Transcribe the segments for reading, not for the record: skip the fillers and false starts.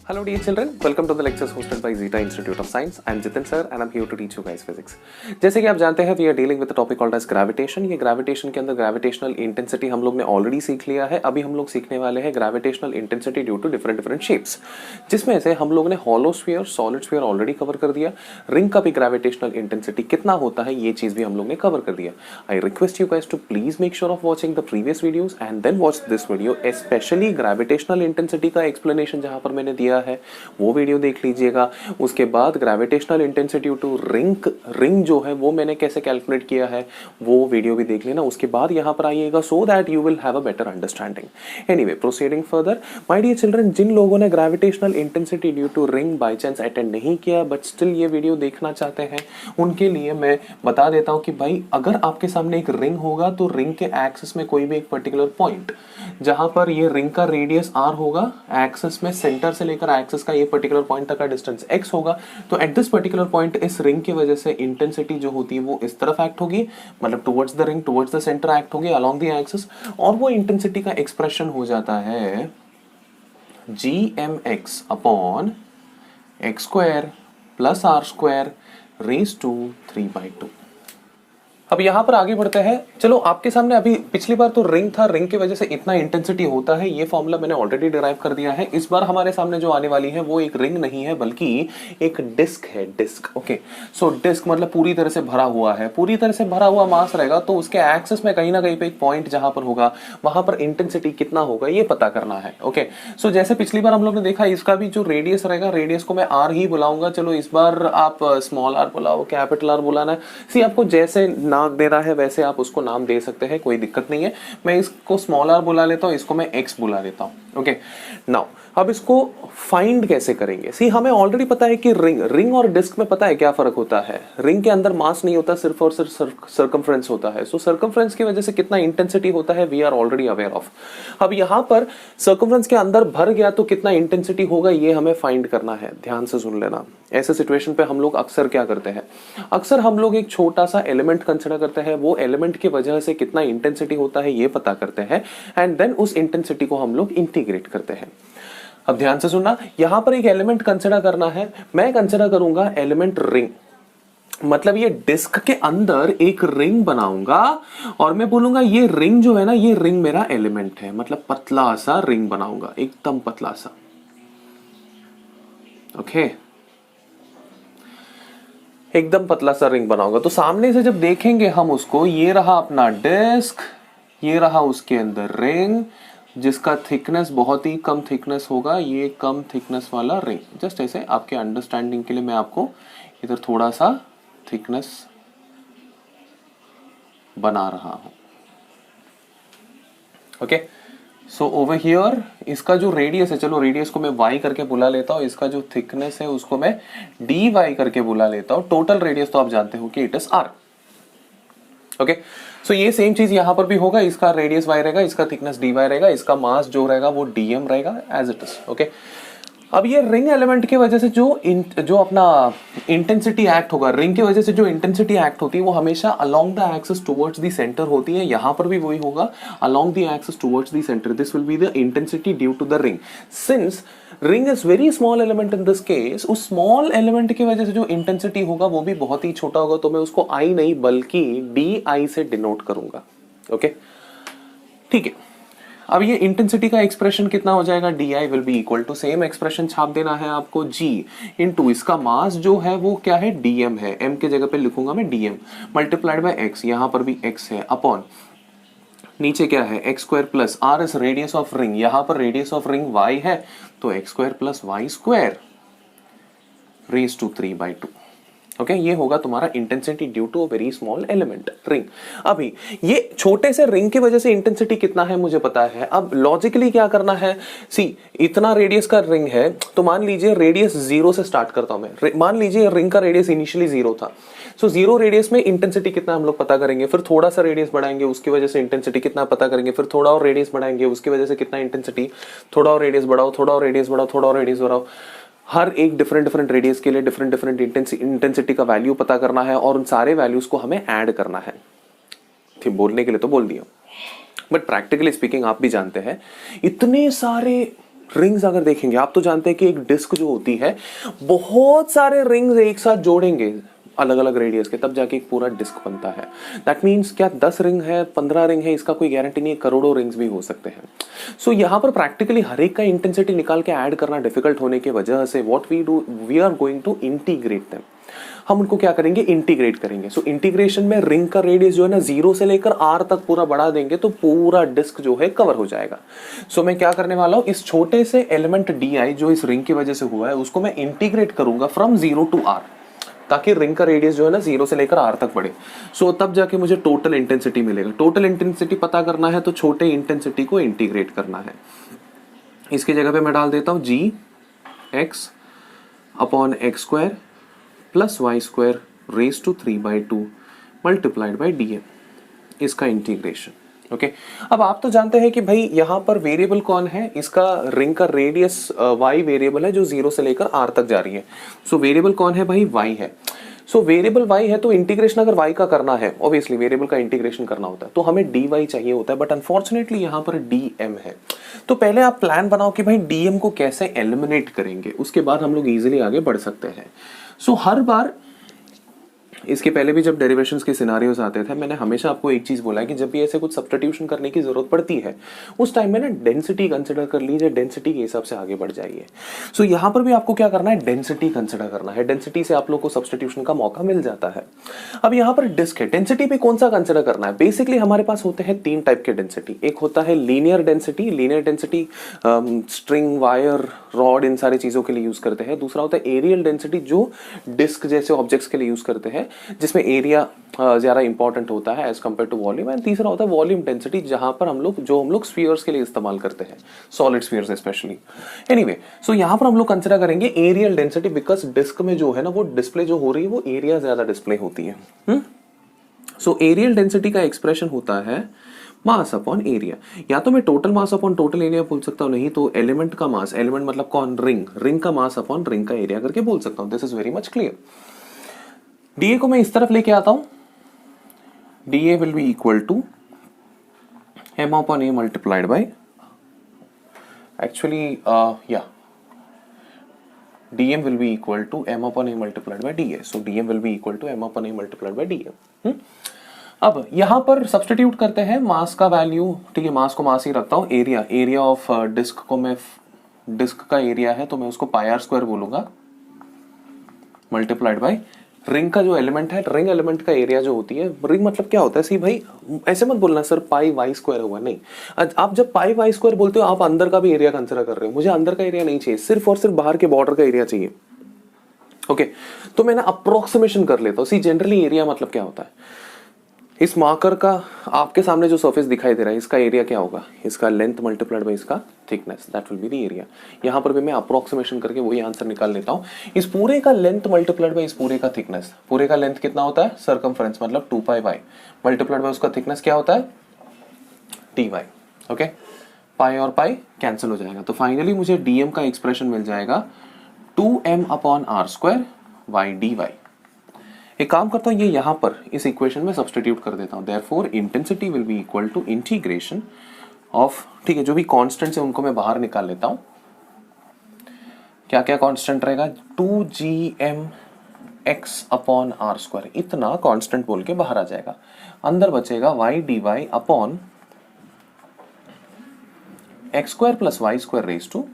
Hello dear children, welcome to the lectures hosted by Zeta Institute of Science. I am Jitin sir and I am here to teach you guys physics. जैसे कि आप जानते हैं we are dealing with a topic called as gravitation. ये gravitation के अंदर gravitational intensity हम लोग ने already सीख लिया है. अभी हम लोग सीखने वाले हैं gravitational intensity due to different shapes. जिसमें से हम लोग ने hollow sphere, solid sphere already cover कर दिया. Ring का भी gravitational intensity कितना होता है ये चीज़ भी हम लोग ने cover कर दिया. I request you guys to please make sure of watching the previous videos and then watch this video, especially gravitational intensity का explanation जहाँ पर मैंने दिया है वो वीडियो देख लीजिएगा. उसके बाद ग्रेविटेशनल इंटेंसिटी टू रिंग जो है वो मैंने कैसे कैलकुलेट किया है वो वीडियो भी देख लेना. उसके बाद यहाँ पर आइएगा so that you will have a better understanding. Anyway proceeding further, my dear children, जिन लोगों ने gravitational intensity due to ring by chance attend नहीं किया बट स्टिल ये वीडियो देखना चाहते हैं उनके लिए मैं बता देता हूँ कि भाई अगर आपके सामने एक रिंग होगा तो रिंग के एक्सिस में कोई भी एक पर्टिकुलर पॉइंट जहां पर ये रिंग का रेडियस r होगा, एक्सिस में सेंटर से लेकर एक्सिस का ये पर्टिकुलर पॉइंट तक का डिस्टेंस x होगा, तो एट दिस पर्टिकुलर पॉइंट इस रिंग की वजह से इंटेंसिटी जो होती है वो इस तरफ एक्ट होगी, मतलब towards the ring, towards the center act होगी अलोंग द एक्सिस, और वो इंटेंसिटी का एक्सप्रेशन हो जाता है gmx upon x square plus r square raise to 3/2. अब यहां पर आगे बढ़ते हैं. चलो आपके सामने अभी पिछली बार तो रिंग था, रिंग की वजह से इतना इंटेंसिटी होता है, ये फॉर्मूला मैंने ऑलरेडी डिराइव कर दिया है. इस बार हमारे सामने जो आने वाली है वो एक रिंग नहीं है बल्कि एक डिस्क है. Disc, okay. सो डिस्क मतलब पूरी तरह से भरा हुआ है, पूरी तरह से भरा हुआ मास रहेगा तो उसके एक्सिस में कहीं ना कहीं पे एक पॉइंट जहां पर होगा वहां पर इंटेंसिटी कितना होगा ये पता करना है. ओके. सो जैसे पिछली बार हम लोग ने देखा इसका भी जो रेडियस रहेगा, रेडियस को मैं आर ही बुलाऊंगा. चलो इस बार आप स्मॉल आर बुलाओ, कैपिटल आर बुलाना है, सी आपको जैसे नाम दे रहा है वैसे आप उसको नाम दे सकते हैं, कोई दिक्कत नहीं है. मैं इसको स्मॉल आर बुला लेता हूं, इसको मैं एक्स बुला लेता हूं. ओके. नाउ अब इसको फाइंड कैसे करेंगे? सी हमें ऑलरेडी पता है कि रिंग और डिस्क में पता है क्या फर्क होता है. रिंग के अंदर मास नहीं होता, सिर्फ और सिर्फ सर्कमफ्रेंस होता है. सो सर्कमफ्रेंस की वजह से कितना इंटेंसिटी होता है we are already aware of. अब यहां पर सर्कमफ्रेंस के अंदर भर गया तो कितना इंटेंसिटी होगा ये हमें फाइंड करना है. ध्यान से सुन लेना. ऐसे सिचुएशन पे हम लोग अक्सर क्या करते हैं, अक्सर हम लोग एक छोटा सा एलिमेंट कंसिडर करते हैं, वो एलिमेंट की वजह से कितना इंटेंसिटी होता है ये पता करते हैं एंड देन उस इंटेंसिटी को हम लोग इंटीग्रेट करते हैं. अब ध्यान से सुनना, यहां पर एक एलिमेंट कंसिडर करना है. मैं कंसिडर करूंगा एलिमेंट रिंग, मतलब ये डिस्क के अंदर एक रिंग बनाऊंगा और मैं बोलूंगा ये रिंग जो है ना, ये रिंग मेरा एलिमेंट है, मतलब पतला सा रिंग बनाऊंगा, एकदम पतला सा. ओके. एकदम पतला सा रिंग बनाऊंगा तो सामने से जब देखेंगे हम उसको, ये रहा अपना डिस्क, ये रहा उसके अंदर रिंग जिसका थिकनेस बहुत ही कम थिकनेस होगा, ये कम थिकनेस वाला रिंग. जस्ट ऐसे आपके अंडरस्टैंडिंग के लिए मैं आपको इधर थोड़ा सा थिकनेस बना रहा हूं. ओके. सो ओवर हियर इसका जो रेडियस है, चलो रेडियस को मैं y करके बुला लेता हूं, इसका जो थिकनेस है उसको मैं dy करके बुला लेता हूं. टोटल रेडियस तो आप जानते हो कि इट इज r. ओके. सो ये सेम चीज यहां पर भी होगा, इसका रेडियस y रहेगा, इसका थिकनेस dy रहेगा, इसका मास जो रहेगा वो dm रहेगा एज इट इज. ओके. अब ये रिंग एलिमेंट की वजह से जो अपना इंटेंसिटी एक्ट होगा, रिंग की वजह से जो इंटेंसिटी एक्ट होती है वो हमेशा along the axis towards the center होती है. यहां पर भी वही होगा, along the axis towards the center. This will be the intensity due to the ring. Since ring is very small element in this case, उस स्मॉल एलिमेंट की वजह से जो इंटेंसिटी होगा वो भी बहुत ही छोटा होगा, तो मैं उसको आई नहीं बल्कि डी से डिनोट करूंगा. ओके. ठीक है. अब ये इंटेंसिटी का एक्सप्रेशन कितना हो जाएगा, d I will be equal to, same expression छाप देना है आपको, जी इनटू इसका मास जो है वो क्या है, डीएम है. एम के जगह पे लिखूंगा मैं डीएम मल्टीप्लाइड बाय एक्स, यहां पर भी एक्स है, अपॉन नीचे क्या है x square plus r is radius of ring, यहां पर रेडियस ऑफ रिंग वाई है तो x square plus Y square raise to 3/2. Okay. ये होगा तुम्हारा intensity due to a very small element ring. अभी ये छोटे से रिंग की वजह से इंटेंसिटी कितना है मुझे पता है. अब लॉजिकली क्या करना है, सी इतना रेडियस का रिंग है तो मान लीजिए रेडियस 0 से स्टार्ट करता हूं मैं. मान लीजिए रिंग का रेडियस इनिशियली 0 था, सो 0 रेडियस में इंटेंसिटी कितना हम लोग पता करेंगे, फिर थोड़ा सा रेडियस बढ़ाएंगे उसकी वजह से इंटेंसिटी कितना पता करेंगे, फिर थोड़ा और रेडियस बढ़ाएंगे उसकी वजह से कितना इंटेंसिटी, थोड़ा और रेडियस बढ़ाओ, थोड़ा और रेडियस बढ़ाओ, थोड़ा और रेडियस बढ़ाओ. हर एक डिफरेंट रेडियस के लिए डिफरेंट इंटेंसिटी का वैल्यू पता करना है और उन सारे वैल्यूज को हमें ऐड करना है. ठीक, बोलने के लिए तो बोल दिया बट प्रैक्टिकली स्पीकिंग आप भी जानते हैं इतने सारे रिंग्स अगर देखेंगे, आप तो जानते हैं कि एक डिस्क जो होती है बहुत सारे रिंग्स एक साथ जोड़ेंगे अलग अलग रेडियस के, तब जाके एक पूरा डिस्क बनता है। दैट मीन्स क्या 10 रिंग है, 15 रिंग है, इसका कोई गारंटी नहीं है, करोड़ों रिंग्स भी हो सकते हैं। सो यहाँ पर प्रैक्टिकली हर एक का इंटेंसिटी निकाल के ऐड करना डिफिकल्ट होने की वजह से what we do, we are going to integrate them. हम उनको क्या करेंगे, इंटीग्रेट करेंगे। सो इंटीग्रेशन में रिंग का रेडियस जो है ना 0 से लेकर r तक पूरा बढ़ा देंगे तो पूरा डिस्क जो है कवर हो जाएगा। सो मैं क्या करने वाला हूं, इस छोटे से एलिमेंट di जो इस रिंग की वजह से हुआ है उसको मैं इंटीग्रेट करूंगा फ्रॉम 0 टू r, ताकि रिंग का रेडियस जो है ना 0 से लेकर r तक बढ़े। सो तब जाके मुझे टोटल इंटेंसिटी मिलेगा। टोटल इंटेंसिटी पता करना है तो छोटे इंटेंसिटी को इंटीग्रेट करना है। इसकी जगह पे मैं डाल देता हूं g x upon x square plus Y square raise to 3/2 multiplied by d m, इसका इंटीग्रेशन। ओके अब आप तो जानते हैं कि भाई यहाँ पर वेरिएबल कौन है, इसका रिंग का रेडियस y वेरिएबल है जो 0 से लेकर r तक जा रही है। सो वेरिएबल कौन है भाई, y है। सो वेरिएबल y है तो इंटीग्रेशन अगर y का करना है, ऑब्वियसली वेरिएबल का इंटीग्रेशन करना होता है, तो हमें dy चाहिए होता है, बट अनफॉर्चुनेटली यहाँ पर dm है। तो पहले आप प्लान बनाओ कि भाई dm को कैसे एलिमिनेट करेंगे, उसके बाद हम लोग इजीली आगे बढ़ सकते हैं। सो हर बार, इसके पहले भी जब डेरिवेशंस के सिनारियोज आते थे, मैंने हमेशा आपको एक चीज बोला है कि जब भी ऐसे कुछ सब्स्टिट्यूशन करने की जरूरत पड़ती है उस टाइम में ना डेंसिटी कंसिडर कर लीजिए, डेंसिटी के हिसाब से आगे बढ़ जाइए। सो यहाँ पर भी आपको क्या करना है, डेंसिटी कंसिडर करना है। डेंसिटी से आप लोग को सब्स्टिट्यूशन का मौका मिल जाता है। अब यहाँ पर डिस्क है, डेंसिटी पे कौन सा कंसिडर करना है। बेसिकली हमारे पास होते हैं 3 टाइप के डेंसिटी। एक होता है linear density, linear density string, wire, rod, इन सारी चीजों के लिए यूज करते हैं। दूसरा होता है एरियल डेंसिटी जो डिस्क जैसे ऑब्जेक्ट्स के लिए यूज करते हैं, जिसमें एरिया ज्यादा इंपॉर्टेंट होता है as compare to volume. And तीसरा होता है वॉल्यूम डेंसिटी, जहां पर हम लोग स्फीयर्स के लिए इस्तेमाल करते हैं, सॉलिड स्फीयर्स स्पेशली। एनीवे, सो यहां पर हम लोग कंसिडर करेंगे एरियल डेंसिटी, बिकॉज डिस्क में जो है ना वो डिस्प्ले जो हो रही है वो एरिया ज्यादा डिस्प्ले होती है। सो एरियल डेंसिटी का एक्सप्रेशन होता है मास अपॉन एरिया। या तो मैं total mass upon total area बोल सकता हूं, नहीं तो एलिमेंट का मास, एलिमेंट मतलब कौन, रिंग, रिंग का मास अपॉन रिंग का एरिया करके बोल सकता हूं। This is very much clear. DA को मैं इस तरफ लेके आता हूं, DA will be equal to M upon A multiplied by, actually या dm will be equal to m upon a multiplied by da. So dm will be equal to m upon a multiplied by dm. अब यहां पर substitute करते हैं मास का value. ठीक है, मास को मास ही रखता हूं। एरिया ऑफ डिस्क को मैं, डिस्क का एरिया है तो मैं उसको पाई आर स्क्वायर बोलूंगा मल्टीप्लाइड बाय रिंग का जो एलिमेंट है, रिंग एलिमेंट का एरिया जो होती है, रिंग मतलब क्या होता है। सी भाई ऐसे मत बोलना सर पाई वाई स्क्वायर हुआ, नहीं। आप जब पाई वाई स्क्वायर बोलते हो आप अंदर का भी एरिया कंसिडर कर रहे हो। मुझे अंदर का एरिया नहीं चाहिए, सिर्फ और सिर्फ बाहर के बॉर्डर का एरिया चाहिए। ओके तो मैं ना अप्रोक्सीमेशन कर लेता हूँ। सी जनरली एरिया मतलब क्या होता है, इस मार्कर का आपके सामने जो सरफेस दिखाई दे रहा है इसका एरिया क्या होगा, इसका लेंथ मल्टीप्लाइड बाय इसका thickness, that will be the area. यहां पर भी मैं अप्रोक्सीमेशन करके वही आंसर निकाल लेता हूं। इस पूरे का लेंथ मल्टीप्लाइड बाय इस पूरे का थिकनेस, पूरे का लेंथ कितना होता है, सर्कमफ्रेंस मतलब 2 पाई वाई मल्टीप्लाइड बाय उसका थिकनेस क्या होता है, टी वाई। ओके, पाई और पाई कैंसिल हो जाएगा, तो फाइनली मुझे डीएम का एक्सप्रेशन मिल जाएगा 2m upon R square y d y. एक काम करता हूं, ये यहां पर इस इक्वेशन में सब्स्टिट्यूट कर देता हूं। Therefore intensity will be equal to integration of, ठीक है, जो भी कांस्टेंट्स है उनको मैं बाहर निकाल लेता हूं। क्या क्या कांस्टेंट रहेगा, 2gm x upon R square, इतना कांस्टेंट बोल के बाहर आ जाएगा। अंदर बचेगा y dy upon x square plus Y square raise to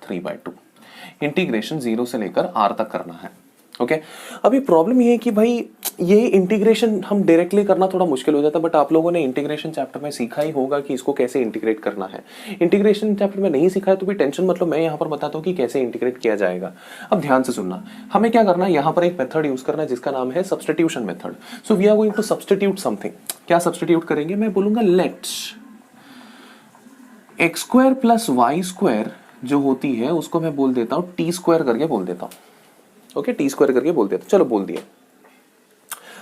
3/2। Integration 0 से लेकर r तक करना है। ओके अभी प्रॉब्लम ये है कि भाई ये इंटीग्रेशन हम डायरेक्टली करना थोड़ा मुश्किल हो जाता है, बट आप लोगों ने इंटीग्रेशन चैप्टर में सीखा ही होगा कि इसको कैसे इंटीग्रेट करना है। इंटीग्रेशन चैप्टर में नहीं सीखा है तो भी टेंशन मतलब, मैं यहाँ पर बताता हूँ कि कैसे इंटीग्रेट किया जाएगा। अब ध्यान से सुनना, हमें क्या करना है, यहाँ पर एक मेथड यूज करना है जिसका नाम है substitution method. So we are going to substitute something. क्या सब्स्टिट्यूट करेंगे, मैं बोलूंगा let's x square plus Y square जो होती है उसको मैं बोल देता हूँ टी स्क्वायर करके बोल देता हूँ। ओके, टी स्क्वायर करके बोल देते, चलो बोल दिया।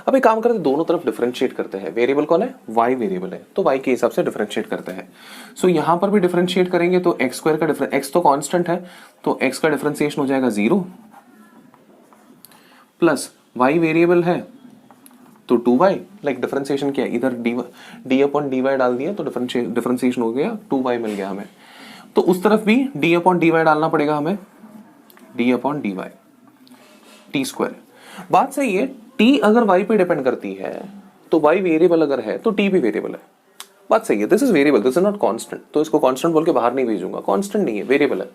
अब एक काम करते हैं, दोनों तरफ डिफरेंशिएट करते हैं। वेरिएबल कौन है, वाई वेरिएबल है, तो वाई के हिसाब से डिफरेंशिएट करते हैं। सो यहां पर भी डिफरेंशिएट करेंगे तो एक्स स्क्वायर का डिफरेंस, एक्स तो कांस्टेंट है तो एक्स का डिफरेंशिएशन हो जाएगा 0 प्लस वाई वेरिएबल है तो 2y, लाइक डिफरेंशिएशन क्या है, इधर डी अपॉन dy डाल दिया तो डिफरेंशिएशन हो गया, 2y मिल गया हमें। तो उस तरफ भी डी अपॉन डी वाई डालना पड़ेगा हमें, d upon d y t square. बात सही है, टी अगर वाई पे डिपेंड करती है तो वाई वेरिएबल अगर है तो टी भी वेरिएबल है। बात सही है, this is variable, this is not constant, तो इसको कांस्टेंट बोल के बाहर नहीं भेजूंगा, कांस्टेंट नहीं है, वेरिएबल है।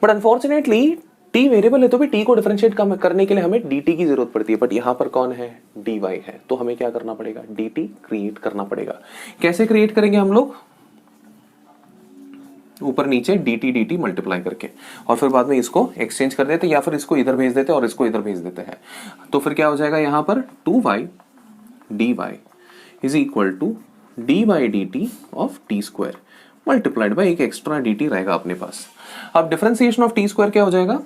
बट अनफॉर्चुनेटली टी वेरिएबल है तो भी टी को डिफरेंशिएट करने के लिए हमें dt की जरूरत पड़ती है, बट यहां पर कौन है, dy है, तो हमें क्या करना पड़ेगा, dt क्रिएट करना पड़ेगा। कैसे क्रिएट करेंगे हम लोग, ऊपर नीचे dt मल्टीप्लाई करके, और फिर बाद में इसको एक्सचेंज कर देते, या फिर इसको इधर भेज देते और इसको इधर भेज देते हैं। तो फिर क्या हो जाएगा यहां पर 2y dy is equal to dy dt of t square multiplied by एक एक्स्ट्रा dt रहेगा अपने पास। अब डिफरेंशिएशन ऑफ टी स्क्वायर क्या हो जाएगा,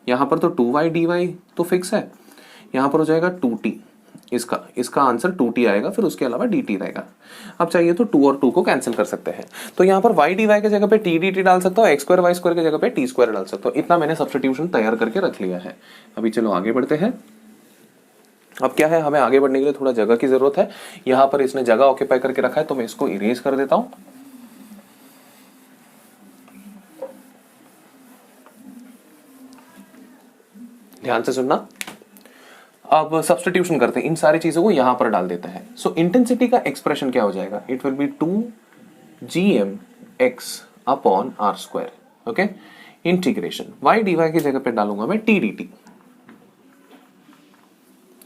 यहां पर तो 2y dy तो फिक्स है, यहां पर हो जाएगा 2t, इसका आंसर 2t आएगा, फिर उसके अलावा dt रहेगा। अब चाहिए तो 2 और 2 को कैंसिल कर सकते हैं, तो यहां पर y dy के जगह पे t dt डाल सकता हूं, x स्क्वायर y स्क्वायर के जगह पे t स्क्वायर डाल सकता हूं। इतना मैंने सब्स्टिट्यूशन तैयार करके रख लिया है। अभी चलो आगे बढ़ते हैं। अब क्या है, हमें आगे बढ़ने के लिए थोड़ा जगह की जरूरत है। यहां पर इसने जगह ऑक्यूपाई करके रखा है, तो मैं इसको इरेज कर देता हूं। ध्यान से सुनना। अब सब्स्टिट्यूशन करते हैं, इन सारी चीजों को यहां पर डाल देते हैं। सो इंटेंसिटी का एक्सप्रेशन क्या हो जाएगा, it will be 2gmx upon R square, okay. Integration y dy की जगह पे डालूंगा मैं t dt,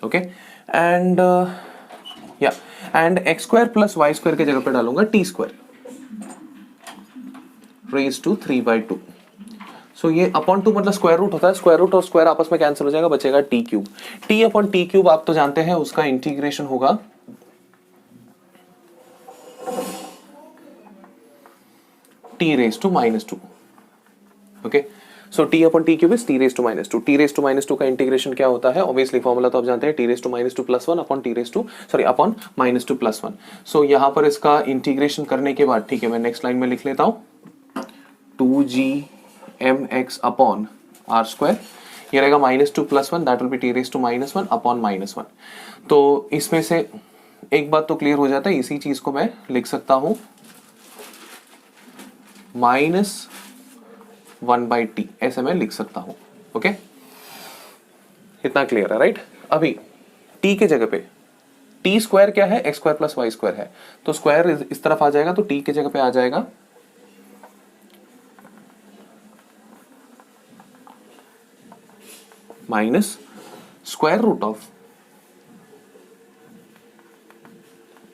okay, and x square plus y square की जगह पे डालूंगा t square raise to 3/2। So ये अपॉन 2 मतलब स्क्वायर रूट होता है, स्क्वायर रूट और स्क्वायर आपस में कैंसिल हो जाएगा, बचेगा t cube. T upon t cube आप तो जानते हैं, उसका इंटीग्रेशन होगा t raise to -2, okay. So t upon t cube is t raise to -2। T raise to -2 का इंटीग्रेशन क्या होता है, ऑब्वियसली फॉर्मूला तो आप जानते हैं, t raise to -2 plus 1 upon upon -2 plus 1। सो यहां पर इसका इंटीग्रेशन करने के बाद, ठीक है, मैं नेक्स्ट लाइन में लिख लेता हूं 2gmx अपॉन आर स्क्वायर, ये रहेगा -2 plus 1, that will be t raise to -1 upon -1। तो इसमें से एक बात तो क्लियर हो जाता है, इसी चीज को मैं लिख सकता हूं -1/t, ऐसे मैं लिख सकता हूं, ओके। इतना क्लियर है, राइट। अभी t के जगह पे t स्क्वायर क्या है, x square plus y square है, तो स्क्वायर इस तरफ आ जाएगा, तो t के जगह पे आ जाएगा minus square root of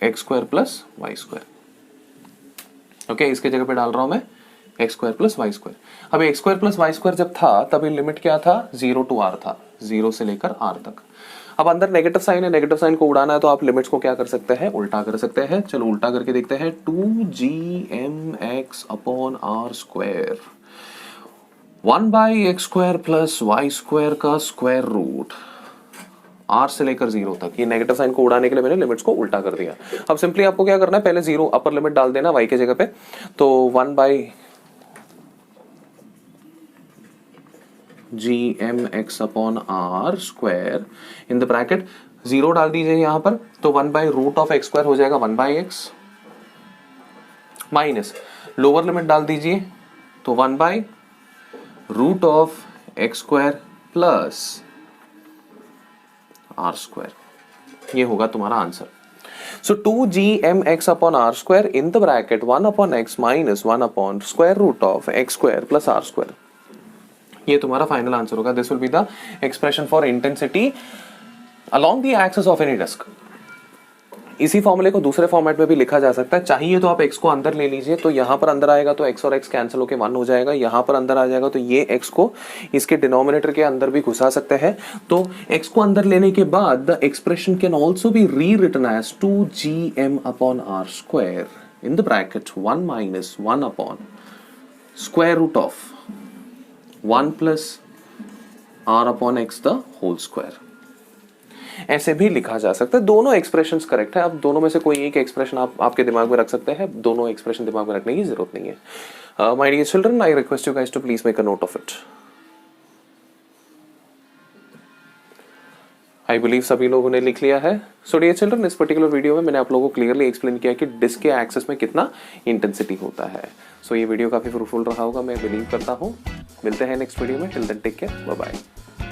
X square plus Y square, okay. इसके जगह पे डाल रहा हूं मैं X square plus Y square. अब X square plus Y square जब था तब लिमिट क्या था, 0 टू r था, 0 से लेकर r तक। अब अंदर नेगेटिव साइन है, नेगेटिव साइन को उड़ाना है, तो आप लिमिट्स को क्या कर सकते हैं, उल्टा कर सकते हैं। चलो उल्टा करके देखते हैं, 2gmx upon R square 1/x square plus Y square का स्क्वायर रूट r से लेकर 0 तक। ये नेगेटिव साइन को उड़ाने के लिए मैंने लिमिट्स को उल्टा कर दिया। अब सिंपली आपको क्या करना है, पहले 0 अपर लिमिट डाल देना y के जगह पे, तो 1/gmx upon R square in the bracket 0 डाल दीजिए यहां पर, तो 1/√x स्क्वायर हो जाएगा 1/x, माइनस लोअर लिमिट डाल दीजिए, तो 1/√x square plus R square, ये होगा तुम्हारा answer. So 2gmx upon R square in the bracket 1/x minus 1/√x square plus R square, ये तुम्हारा फाइनल आंसर होगा। This will be the expression for intensity along the axis of any disc. इसी फॉर्मूले को दूसरे format में भी लिखा जा सकता है, चाहिए तो आप x को अंदर ले लीजिए, तो यहां पर अंदर आएगा तो x और x कैंसिल होकर 1 हो जाएगा, यहां पर अंदर आ जाएगा तो ये x को इसके डिनोमिनेटर के अंदर भी घुसा सकते हैं। तो x को अंदर लेने के बाद the expression can also be rewritten as 2gm upon R square in the bracket 1 minus 1 upon square root of 1 plus r upon x the whole square, ऐसे भी लिखा जा सकता है। दोनों एक्सप्रेशंस करेक्ट है। अब दोनों में से कोई एक एक्सप्रेशन आप आपके दिमाग में रख सकते हैं, दोनों एक्सप्रेशन दिमाग में रखने की जरूरत नहीं है। My dear children, I request you guys to please make a note of it. I believe सभी लोगों ने लिख लिया है। सो डियर चिल्ड्रन, इस पर्टिकुलर वीडियो में मैंने आप लोगों को क्लियरली एक्सप्लेन किया कि डिस्क के एक्सेस में कितना इंटेंसिटी होता है। सो ये वीडियो काफी फ्रूटफुल रहा होगा, मैं बिलीव करता हूँ। मिलते हैं नेक्स्ट वीडियो में। Till then take care, bye bye.